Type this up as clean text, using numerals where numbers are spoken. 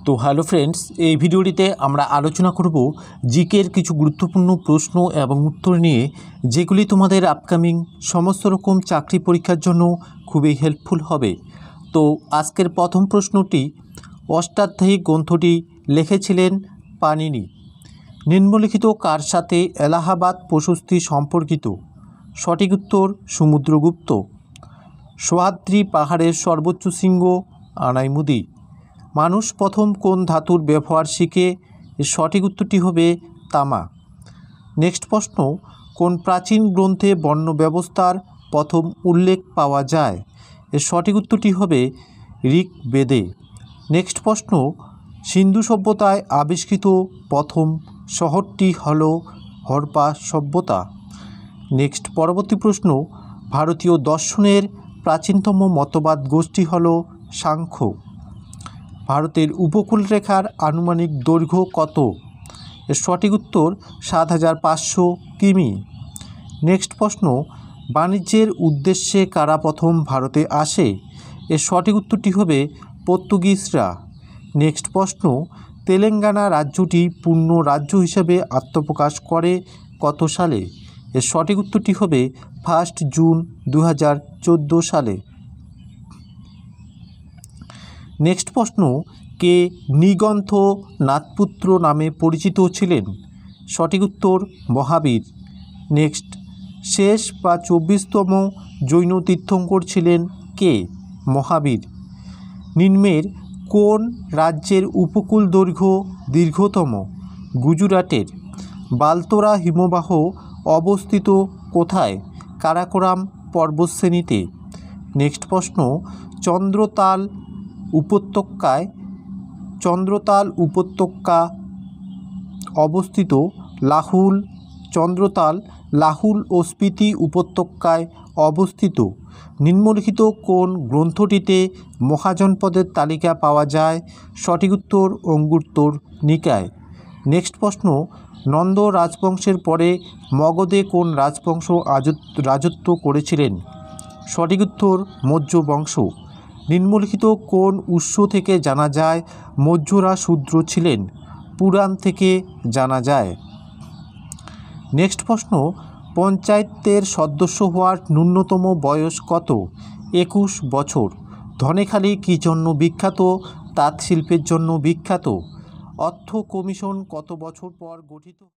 তো hello friends, এই ভিডিওটিতে আমরা আলোচনা করব জিকের কিছু গুরুত্বপূর্ণ প্রশ্ন এবং উত্তর নিয়ে, যেগুলি তোমাদের আপকামিং সমস্ত রকম চাকরি পরীক্ষার জন্য খুবই হেল্পফুল হবে। তো আজকের প্রথম প্রশ্নটি, অষ্টাধ্যায়ী গ্রন্থটি লিখেছিলেন পাণিনি। নিম্নলিখিত কার সাথে এলাহাবাদ প্রশস্তি সম্পর্কিত? সঠিক উত্তর সমুদ্রগুপ্ত। সহ্যাদ্রি পাহাড়ের সর্বোচ্চ শৃঙ্গ আনাইমুদি। মানুষ প্রথম কোন ধাতুর ব্যবহার শিখে? এর সঠিক উত্তরটি হবে তামা। নেক্সট প্রশ্ন, কোন প্রাচীন গ্রন্থে বর্ণ ব্যবস্থার প্রথম উল্লেখ পাওয়া যায়? এর সঠিক উত্তরটি হবে ঋগ্বেদে। নেক্সট প্রশ্ন, সিন্ধু সভ্যতায় আবিষ্কৃত প্রথম শহরটি হল হরপ্পা সভ্যতা। নেক্সট পরবর্তী প্রশ্ন, ভারতীয় দর্শনের প্রাচীনতম মতবাদ গোষ্ঠী হল সাংখ্য। ভারতের উপকূলরেখার আনুমানিক দৈর্ঘ্য কত? এর সঠিক উত্তর ৭৫০০ কিমি। নেক্সট প্রশ্ন, বাণিজ্যের উদ্দেশ্যে কারা প্রথম ভারতে আসে? এর সঠিক উত্তরটি হবে পর্তুগিজরা। নেক্সট প্রশ্ন, তেলেঙ্গানা রাজ্যটি পূর্ণ রাজ্য হিসাবে আত্মপ্রকাশ করে কত সালে? এর সঠিক উত্তরটি হবে 1 জুন 2014 সালে। নেক্সট প্রশ্ন, কে নিগন্থ নাথপুত্র নামে পরিচিত ছিলেন? সঠিক উত্তর মহাবীর। নেক্সট, শেষ বা 24তম জৈন তীর্থঙ্কর ছিলেন কে? মহাবীর। নিম্নের কোন রাজ্যের উপকূল দৈর্ঘ্য দীর্ঘতম? গুজরাটের। বালতোরা হিমবাহ অবস্থিত কোথায়? কারাকোরাম পর্বতশ্রেণীতে। নেক্সট প্রশ্ন, চন্দ্রতাল উপত্যকা অবস্থিত লাহুল। চন্দ্রতাল লাহুল ও স্পিতি উপত্যকায় অবস্থিত। নিম্নলিখিত কোন গ্রন্থটিতে মহাজনপদের তালিকা পাওয়া যায়? সঠিক উত্তর অঙ্গুত্তর নিকায়। নেক্সট প্রশ্ন, নন্দ রাজবংশের পরে মগধে কোন রাজবংশ রাজত্ব করেছিলেন? সঠিক উত্তর মৌর্য বংশ। নিম্নলিখিত কোন উৎস থেকে জানা যায় মৌর্যরা শূদ্র ছিলেন? পুরাণ থেকে জানা যায়। নেক্সট প্রশ্ন, পঞ্চায়েতের সদস্য হওয়ার ন্যূনতম বয়স কত? 21 বছর। ধনেখালি কী জন্য বিখ্যাত? তাঁত শিল্পের জন্য বিখ্যাত। অর্থ কমিশন কত বছর পর গঠিত?